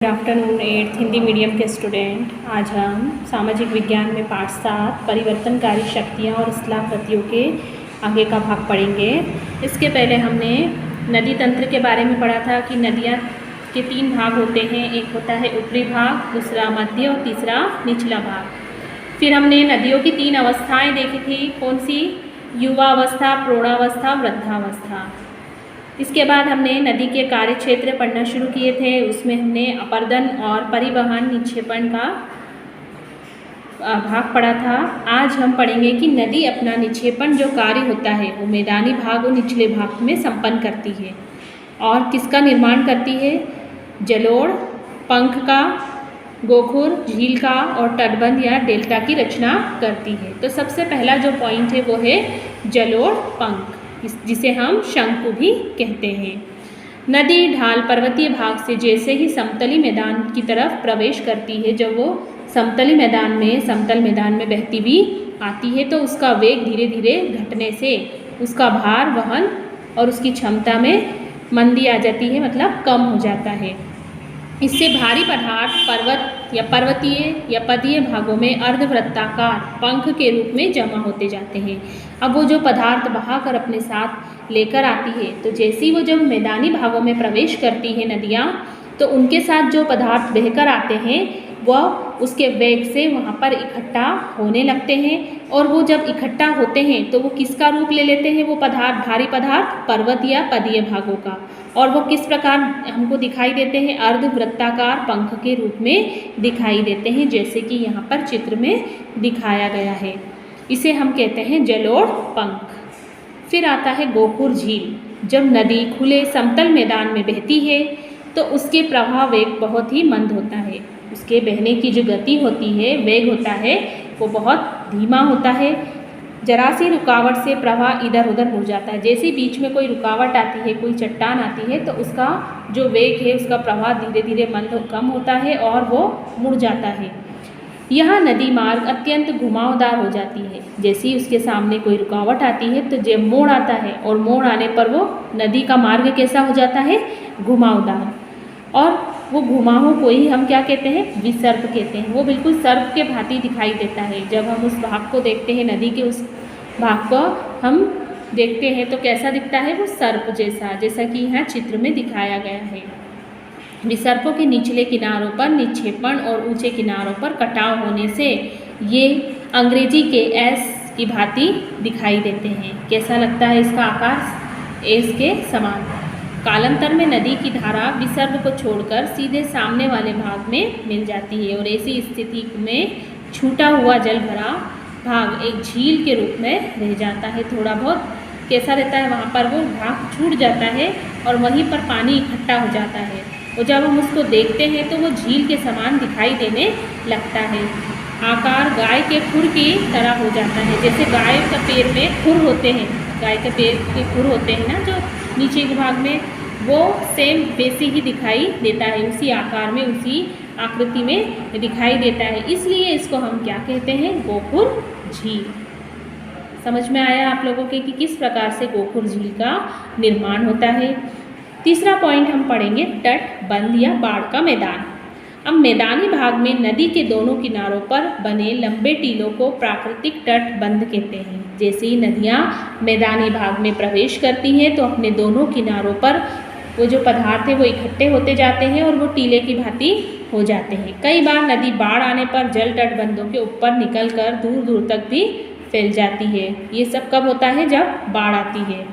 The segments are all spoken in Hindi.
Good afternoon eighth Hindi medium के स्टूडेंट। आज हम सामाजिक विज्ञान में पाठ 7 परिवर्तनकारी शक्तियाँ और स्थलाकृतियों के आगे का भाग पढ़ेंगे। इसके पहले हमने नदी तंत्र के बारे में पढ़ा था कि नदियाँ के 3 भाग होते हैं। एक होता है ऊपरी भाग, दूसरा मध्य और तीसरा निचला भाग। फिर हमने नदियों की 3 अवस्थाएँ देखी थी। कौन सी? युवावस्था, प्रौढ़ावस्था, वृद्धावस्था। इसके बाद हमने नदी के कार्य क्षेत्र पढ़ना शुरू किए थे। उसमें हमने अपर्दन और परिवहन निक्षेपण का भाग पढ़ा था। आज हम पढ़ेंगे कि नदी अपना निक्षेपण जो कार्य होता है वो मैदानी भाग और निचले भाग में संपन्न करती है। और किसका निर्माण करती है? जलोढ़, पंख का, गोखुर, झील का और तटबंध या डेल्टा की रचना करती है। तो सबसे पहला जो पॉइंट है वो है जलोढ़ पंख, जिसे हम शंकु भी कहते हैं। नदी ढाल पर्वतीय भाग से जैसे ही समतली मैदान की तरफ प्रवेश करती है, जब वो समतल मैदान में बहती भी आती है तो उसका वेग धीरे धीरे घटने से उसका भार वहन और उसकी क्षमता में मंदी आ जाती है, मतलब कम हो जाता है। इससे भारी पदार्थ पर्वत या पर्वतीय या पदीय भागों में अर्धवृत्ताकार पंख के रूप में जमा होते जाते हैं। अब वो जो पदार्थ बहाकर अपने साथ लेकर आती है, तो जैसे ही वो जब मैदानी भागों में प्रवेश करती है नदियाँ, तो उनके साथ जो पदार्थ बहकर आते हैं वह उसके वेग से वहाँ पर इकट्ठा होने लगते हैं। और वो जब इकट्ठा होते हैं तो वो किसका रूप ले लेते हैं? वो पदार्थ, भारी पदार्थ पर्वत या पदीय भागों का। और वो किस प्रकार हमको दिखाई देते हैं? अर्धवृत्ताकार पंख के रूप में दिखाई देते हैं, जैसे कि यहाँ पर चित्र में दिखाया गया है। इसे हम कहते हैं जलोढ़ पंख। फिर आता है गोखुर झील। जब नदी खुले समतल मैदान में बहती है तो उसके प्रवाह वेग बहुत ही मंद होता है। उसके बहने की जो गति होती है, वेग होता है, वो बहुत धीमा होता है। जरा सी रुकावट से प्रवाह इधर उधर मुड़ जाता है। जैसे बीच में कोई रुकावट आती है, कोई चट्टान आती है, तो उसका जो वेग है, उसका प्रवाह धीरे धीरे कम होता है और वो मुड़ जाता है। यह नदी मार्ग अत्यंत घुमावदार हो जाती है। जैसे ही उसके सामने कोई रुकावट आती है तो जब मोड़ आता है, और मोड़ आने पर वो नदी का मार्ग कैसा हो जाता है? घुमावदार। और वो घुमावों को ही हम क्या कहते हैं? विसर्प कहते हैं। वो बिल्कुल सर्प के भांति दिखाई देता है। जब हम उस भाग को देखते हैं, नदी के उस भाग को हम देखते हैं तो कैसा दिखता है? वो सर्प जैसा कि यहाँ चित्र में दिखाया गया है। विसर्पों के निचले किनारों पर निक्षेपण और ऊंचे किनारों पर कटाव होने से ये अंग्रेजी के एस की भांति दिखाई देते हैं। कैसा लगता है इसका आकार? एस के समान। कालांतर में नदी की धारा विसर्प को छोड़कर सीधे सामने वाले भाग में मिल जाती है, और ऐसी स्थिति में छूटा हुआ जल भरा भाग एक झील के रूप में रह जाता है। थोड़ा बहुत कैसा रहता है? वहाँ पर वो भाग छूट जाता है और वहीं पर पानी इकट्ठा हो जाता है। और जब हम उसको देखते हैं तो वो झील के समान दिखाई देने लगता है। आकार गाय के खुर की तरह हो जाता है। जैसे गाय के पैर में खुर होते हैं, गाय के पैर के खुर होते हैं ना, जो नीचे के भाग में, वो सेम वैसे ही दिखाई देता है। उसी आकार में, उसी आकृति में दिखाई देता है। इसलिए इसको हम क्या कहते हैं? गोखुर झील। समझ में आया आप लोगों के कि किस प्रकार से गोखुर झील का निर्माण होता है। तीसरा पॉइंट हम पढ़ेंगे तट बंध या बाढ़ का मैदान। अब मैदानी भाग में नदी के दोनों किनारों पर बने लंबे टीलों को प्राकृतिक तट बंध कहते हैं। जैसे ही नदियाँ मैदानी भाग में प्रवेश करती हैं तो अपने दोनों किनारों पर वो जो पदार्थ है वो इकट्ठे होते जाते हैं और वो टीले की भांति हो जाते हैं। कई बार नदी बाढ़ आने पर जल तटबंधों के ऊपर निकलकर दूर दूर तक भी फैल जाती है। ये सब कब होता है? जब बाढ़ आती है।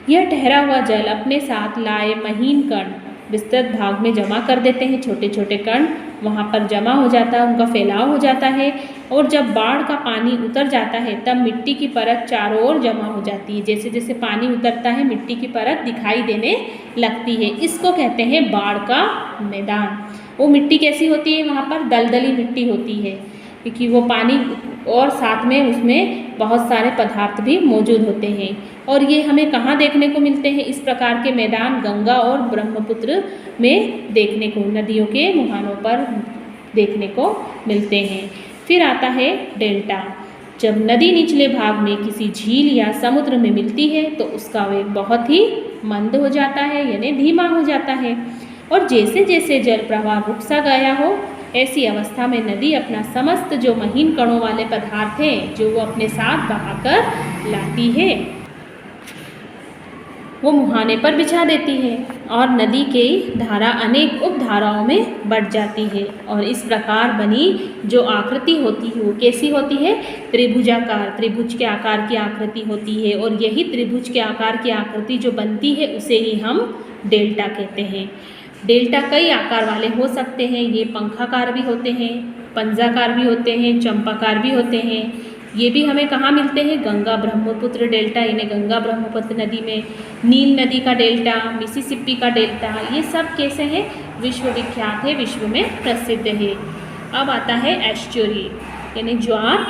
यह ठहरा हुआ जल अपने साथ लाए महीन कण विस्तृत भाग में जमा कर देते हैं। छोटे छोटे कण वहाँ पर जमा हो जाता है, उनका फैलाव हो जाता है। और जब बाढ़ का पानी उतर जाता है तब मिट्टी की परत चारों ओर जमा हो जाती है। जैसे जैसे पानी उतरता है मिट्टी की परत दिखाई देने लगती है। इसको कहते हैं बाढ़ का मैदान। वो मिट्टी कैसी होती है? वहाँ पर दलदली मिट्टी होती है, क्योंकि वो पानी और साथ में उसमें बहुत सारे पदार्थ भी मौजूद होते हैं। और ये हमें कहाँ देखने को मिलते हैं? इस प्रकार के मैदान गंगा और ब्रह्मपुत्र में देखने को, नदियों के मुहानों पर देखने को मिलते हैं। फिर आता है डेल्टा। जब नदी निचले भाग में किसी झील या समुद्र में मिलती है तो उसका वेग बहुत ही मंद हो जाता है, यानी धीमा हो जाता है। और जैसे जैसे जल प्रवाह रुक सा गया हो, ऐसी अवस्था में नदी अपना समस्त जो महीन कणों वाले पदार्थ हैं जो वो अपने साथ बहाकर लाती है, वो मुहाने पर बिछा देती है और नदी की धारा अनेक उपधाराओं में बढ़ जाती है। और इस प्रकार बनी जो आकृति होती है वो कैसी होती है? त्रिभुजाकार, त्रिभुज के आकार की आकृति होती है। और यही त्रिभुज के आकार की आकृति जो बनती है उसे ही हम डेल्टा कहते हैं। डेल्टा कई आकार वाले हो सकते हैं। ये पंखाकार भी होते हैं, पंजाकार भी होते हैं, चंपाकार भी होते हैं। ये भी हमें कहाँ मिलते हैं? गंगा ब्रह्मपुत्र डेल्टा, इन्हें गंगा ब्रह्मपुत्र नदी में, नील नदी का डेल्टा, मिसिसिपी का डेल्टा, ये सब कैसे हैं? विश्व विख्यात है, विश्व में प्रसिद्ध है। अब आता है एस्चुरी यानी ज्वार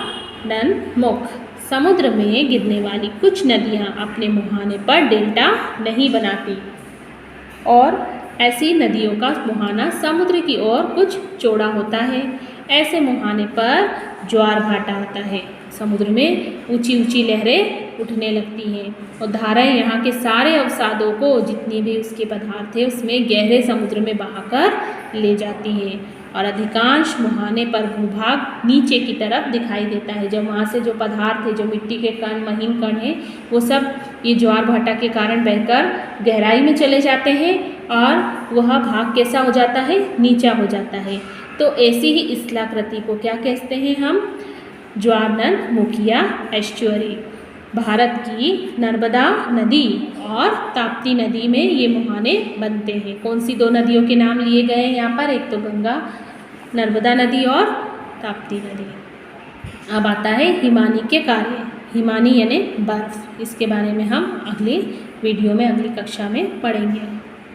नदमुख। समुद्र में गिरने वाली कुछ नदियाँ अपने मुहाने पर डेल्टा नहीं बनाती और ऐसी नदियों का मुहाना समुद्र की ओर कुछ चौड़ा होता है। ऐसे मुहाने पर ज्वार भाटा होता है। समुद्र में ऊंची ऊंची लहरें उठने लगती हैं और धाराएं यहाँ के सारे अवसादों को, जितनी भी उसके पदार्थ है, उसमें गहरे समुद्र में बहाकर ले जाती हैं। और अधिकांश मुहाने पर भूभाग नीचे की तरफ दिखाई देता है। जब वहाँ से जो पदार्थ है, जो मिट्टी के कण, महीन कण हैं, वो सब ये ज्वार भाटा के कारण बहकर गहराई में चले जाते हैं और वह भाग कैसा हो जाता है? नीचा हो जाता है। तो ऐसी ही स्थलाकृति को क्या कहते हैं हम? ज्वारनदमुखिया एस्चुअरी। भारत की नर्मदा नदी और ताप्ती नदी में ये मुहाने बनते हैं। कौन सी दो नदियों के नाम लिए गए हैं यहाँ पर? एक तो गंगा नर्मदा नदी और ताप्ती नदी। अब आता है हिमानी के कार्य। हिमानी यानी बर्फ। इसके बारे में हम अगली वीडियो में, अगली कक्षा में पढ़ेंगे।